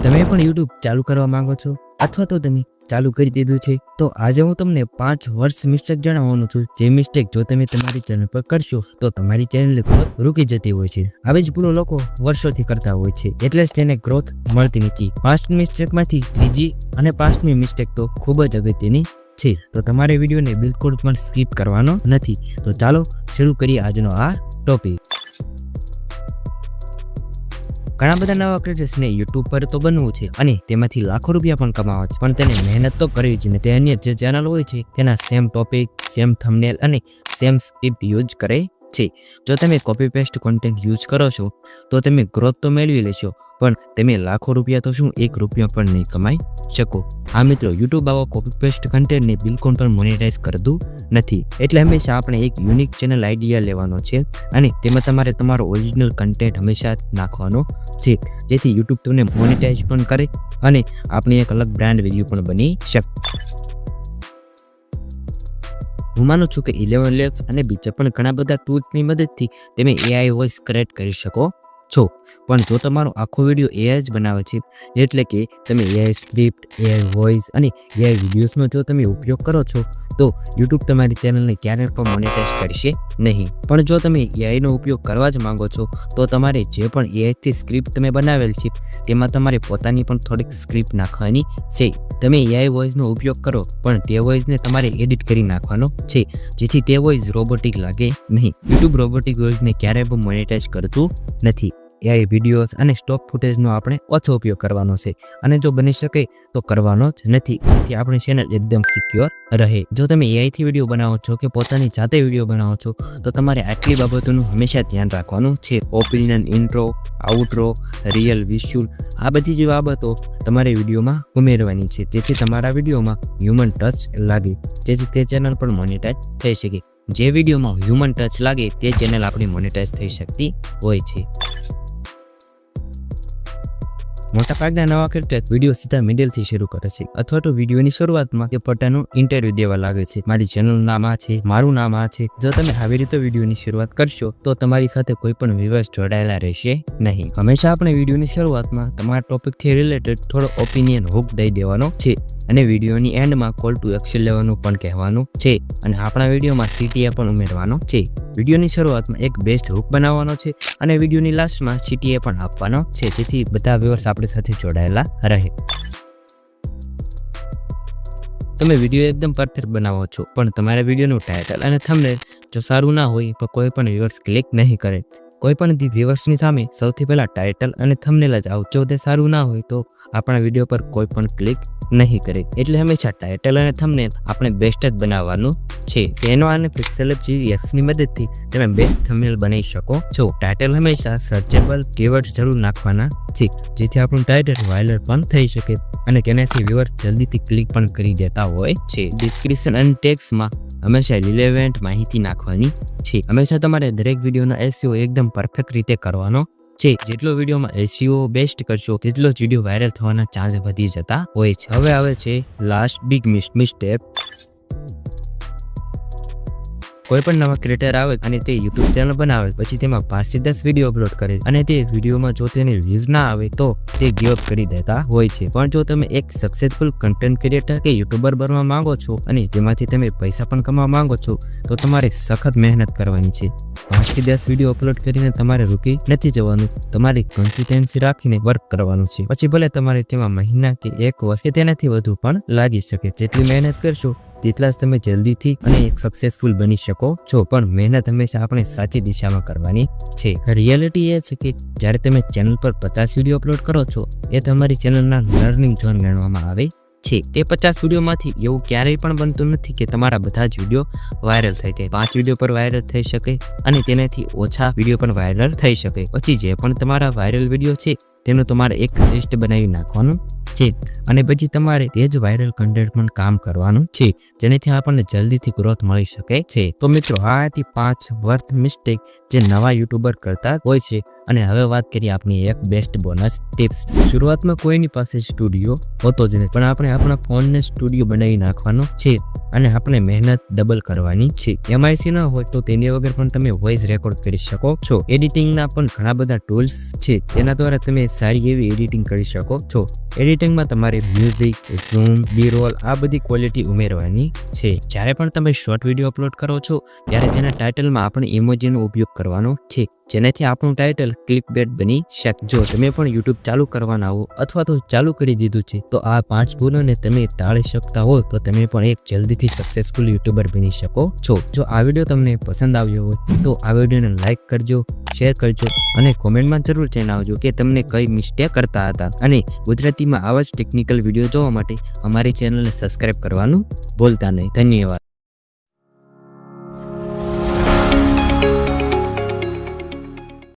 તમે પણ YouTube ચાલુ કરવા માંગો છો અથવા તો તમે ચાલુ કરી દીધું છે તો આજે હું તમને 5 વર્ષ મિસ્ટેક જણાવવાનો છું જે મિસ્ટેક જો તમે તમારી ચેનલ પર કરશો તો તમારી ચેનલની ગ્રોથ રૂકી જતી હોય છે। આવી જ ભૂલો લોકો વર્ષોથી કરતા હોય છે એટલે જ તેને ગ્રોથ મળતી નથી। 5 મિસ્ટેકમાંથી ત્રીજી અને 5મી મિસ્ટેક તો ખૂબ જ અગત્યની છે તો તમારે વિડીયોને બિલકુલ પણ સ્કીપ કરવાનો નથી। તો ચાલો શરૂ કરીએ આજનો આ ટોપિક। ઘણા બધા નવા ક્રિએટર્સને YouTube પર તો બનવું છે અને તેમાંથી લાખો રૂપિયા પણ કમાવા છે પણ તેને મહેનત તો કરવી જ ને તે અન્ય જે ચેનલ હોય છે તેના સેમ ટોપિક સેમ થંબનેલ અને સેમ સ્ક્રિપ્ટ યુઝ કરે છે। જો તમે કોપી પેસ્ટ કન્ટેન્ટ યુઝ કરો છો તો તમે ગ્રોથ તો મેળવી લેશો પણ તમે લાખો રૂપિયા તો શું 1 રૂપિયો પણ નહીં કમાઈ શકો। આ મિત્રો YouTube આવા કોપી પેસ્ટ કન્ટેન્ટને બિલકુલ પણ મોનેટાઇઝ કરતું નથી એટલે હંમેશા આપણે એક યુનિક ચેનલ આઈડિયા લેવાનો છે અને તેમાં તમારે તમારો ઓરિજિનલ કન્ટેન્ટ હંમેશા નાખવાનો છે જેથી YouTube તમને મોનેટાઇઝ પણ કરે અને આપણી એક અલગ બ્રાન્ડ વેલ્યુ પણ બની શકે। હું માનું છું કે 11 Labs અને બીજા પણ ઘણા બધા ટૂલ્સની મદદથી તમે AI વોઇસ ક્રિએટ કરી શકો છો પણ જો તમારો આખો વિડિયો AI જ બનાવે છે એટલે કે તમે AI સ્ક્રિપ્ટ AI વોઇસ અને AI વિડિયોઝનો જો તમે ઉપયોગ કરો છો તો YouTube તમારી ચેનલને ક્યારેય પણ મોનેટાઇઝ કરશે નહીં પણ જો તમે AI નો ઉપયોગ કરવા જ માંગો છો તો તમારે જે પણ AI થી સ્ક્રિપ્ટ તમે બનાવેલ છે તેમાં તમારે પોતાની પણ થોડીક સ્ક્રિપ્ટ નાખવાની છે। તમે AI વોઇસનો ઉપયોગ કરો પણ તે વોઇસને તમારે એડિટ કરી નાખવાનો છે જેથી તે વોઇસ રોબોટિક લાગે નહીં। YouTube રોબોટિક વોઇસને ક્યારેય પણ મોનેટાઇઝ કરતું નથી। AI વિડિયોઝ અને સ્ટોક ફૂટેજનો આપણે ઓછો ઉપયોગ કરવાનો છે અને જો બની શકે તો કરવાનો જ નથી જેથી આપણી ચેનલ એકદમ સિક્યોર રહે। જો તમે AI થી વિડિયો બનાવો છો કે પોતાની જાતે વિડિયો બનાવો છો તો તમારે આટલી બાબતોનું હંમેશા ધ્યાન રાખવાનું છે। ઓપિનિયન, ઇન્ટ્રો, આઉટ્રો, રિયલ વિઝ્યુઅલ આ બધી જ બાબતો તમારે વિડિયોમાં ઉમેરવાની છે જેથી તમારા વિડિયોમાં હ્યુમન ટચ લાગે જેથી તે ચેનલ પણ મોનેટાઇઝ થઈ શકે। જે વિડિયોમાં હ્યુમન ટચ લાગે તે ચેનલ આપણી મોનેટાઇઝ થઈ શકતી હોય છે। મોટાભાગના નવા ક્રિએટર વિડિયો સીધા મિડલથી શરૂ કરે છે અથવા તો વિડિયોની શરૂઆતમાં તે પોતાનું ઇન્ટરવ્યુ દેવા લાગે છે મારી ચેનલનું નામ આ છે મારું નામ આ છે। જો તમે આવી રીતે વિડિયોની શરૂઆત કરશો તો તમારી સાથે કોઈ પણ વ્યુઅર્સ જોડાયેલા રહેશે નહીં। હંમેશા આપણે વિડિયોની શરૂઆતમાં તમારા ટોપિકથી રિલેટેડ થોડો ઓપિનિયન હુક દઈ દેવાનો છે અને વિડિયોની એન્ડમાં કોલ ટુ એક્શન લેવાનું પણ કહેવાનું છે અને આપણા વિડિયોમાં CTA પણ ઉમેરવાનો છે। વિડિયોની શરૂઆતમાં એક બેસ્ટ હુક બનાવવાનો છે અને વિડિયોની લાસ્ટમાં CTA પણ આપવાનો છે જેથી બધા વ્યુઅર્સ આપણી સાથે જોડાયેલા રહે। તમે વિડિયો એકદમ પરફેક્ટ બનાવો છો પણ તમારા વિડિયોનું ટાઇટલ અને થંબનેલ જો સારું ના હોય તો કોઈ પણ વ્યુઅર્સ ક્લિક નહીં કરે। કોઈ પણ વ્યુઅર્સની સામે સૌથી પહેલા ટાઇટલ અને થંબનેલ જ આવ જો તે સારું ના હોય તો આપણા વિડિયો પર કોઈ પણ ક્લિક નહીં કરે એટલે હંમેશા ટાઇટલ અને થંબનેલ આપણે બેસ્ટ જ બનાવવાનું છે। તેનો અને પિક્સેલ GIF ની મદદથી તમે બેસ્ટ થંબનેલ બનાવી શકો છો। ટાઇટલ હંમેશા સર્ચેબલ કીવર્ડ્સ જરૂર નાખવાના છે જેથી આપણું ટાઇટલ વાયરલ પણ થઈ શકે અને તેનાથી વ્યુઅર્સ જલ્દીથી ક્લિક પણ કરી દેતા હોય છે। ડિસ્ક્રિપ્શન અને ટેક્સ્ટમાં હંમેશા રિલેવન્ટ માહિતી નાખવાની છે। હંમેશા તમારે દરેક વિડિયોનો SEO એકદમ પરફેક્ટ રીતે કરવાનો છે। જેટલો વિડિયોમાં SEO બેસ્ટ કરશો તેટલો જ વિડિયો વાયરલ થવાના ચાન્સ વધી જતા હોય છે। હવે આવે છે લાસ્ટ બિગ મિસ્ટેક। કોઈ પણ નવા ક્રિએટર આવે અને તે YouTube ચેનલ બનાવે પછી તેમાં 5 થી 10 વિડિયો અપલોડ કરે અને તે વિડિયોમાં જો તેને વ્યૂઝ ના આવે તો તે ગિવ અપ કરી દેતા હોય છે પણ જો તમે એક સક્સેસફુલ કન્ટેન્ટ ક્રિએટર કે યુટ્યુબર બનવા માંગો છો અને તેમાંથી તમે પૈસા પણ કમાવા માંગો છો તો તમારે સખત મહેનત કરવાની છે। 5 થી 10 વિડિયો અપલોડ કરીને તમારે રૂકી નથી જવાનું તમારે કન્સિસ્ટન્સી રાખીને વર્ક કરવાનું છે પછી ભલે તમારે તેમાં મહિના કે 1 વર્ષ કે તેનાથી વધુ પણ લાગી શકે। જેટલી મહેનત કરશો તેટલા જ તમે જલ્દીથી અને એક સક્સેસફુલ બની શકો છો પણ મહેનત હંમેશા આપણે સાચી દિશામાં કરવાની છે। રિયાલિટી એ છે કે જ્યારે તમે ચેનલ પર 50 વિડિયો અપલોડ કરો છો એ તમારી ચેનલના લર્નિંગ ઝોન ગણવામાં આવે છે। તે 50 વિડિયોમાંથી એવું ક્યારેય પણ બનતું નથી કે તમારા બધા જ વિડિયો વાયરલ થઈ જાય। 5 વિડિયો પર વાયરલ થઈ શકે અને તેનાથી ઓછા વિડિયો પણ વાયરલ થઈ શકે પછી જે પણ તમારા વાયરલ વિડિયો છે તેનું તમારે એક લિસ્ટ બનાવી નાખવાનું છે અને પછી તમારે તે જ વાયરલ કન્ટેન્ટ પર કામ કરવાનું છે જેનાથી આપણને જલ્દીથી ગ્રોથ મળી શકે છે। તો મિત્રો આ હતી 5 વર્થ મિસ્ટેક જે નવા યુટ્યુબર કરતા હોય છે અને હવે વાત કરીએ આપણી એક બેસ્ટ બોનસ ટિપ્સ। શરૂઆતમાં કોઈની પાસે સ્ટુડિયો હોતો જ નથી પણ આપણે આપણા ફોનને સ્ટુડિયો બનાવી નાખવાનો છે અને આપણે મહેનત ડબલ કરવાની છે। MIC ન હોય તો તેની વગર પણ તમે વોઇસ રેકોર્ડ કરી શકો છો। એડિટિંગના પણ ઘણા બધા ટૂલ્સ છે તેના દ્વારા તમે સારી એવી એડિટિંગ કરી શકો છો. એડિટિંગમાં તમારે મ્યુઝિક, ઝૂમ, બી-રોલ આ બધી ક્વોલિટી ઉમેરવાની છે. જ્યારે પણ તમે શોર્ટ વિડીયો અપલોડ કરો છો ત્યારે તેના ટાઇટલમાં આપણે ઇમોજીનો ઉપયોગ કરવાનો છે, જેનાથી આપણું ટાઇટલ ક્લિકબેટ બની શકે. જો તમે પણ YouTube ચાલુ કરવાના હો અથવા તો ચાલુ કરી દીધું છે તો આ 5 ભૂલોને તમે ટાળી શકતા હો તો તમે પણ એક જલ્દીથી સક્સેસફુલ યુટ્યુબર બની શકો છો. જો આ વિડીયો તમને પસંદ આવ્યો હોય તો આ વિડીયોને લાઈક કરજો, શેર કરજો અને કોમેન્ટમાં જરૂર જણાવજો કે તમને કઈ મિસ્ટેક કરતા હતા. અને ગુજરાતીમાં આવા જ ટેકનિકલ વિડીયો જોવા માટે અમારી ચેનલને સબસ્ક્રાઇબ કરવાનું ભૂલતા નહીં. ધન્યવાદ.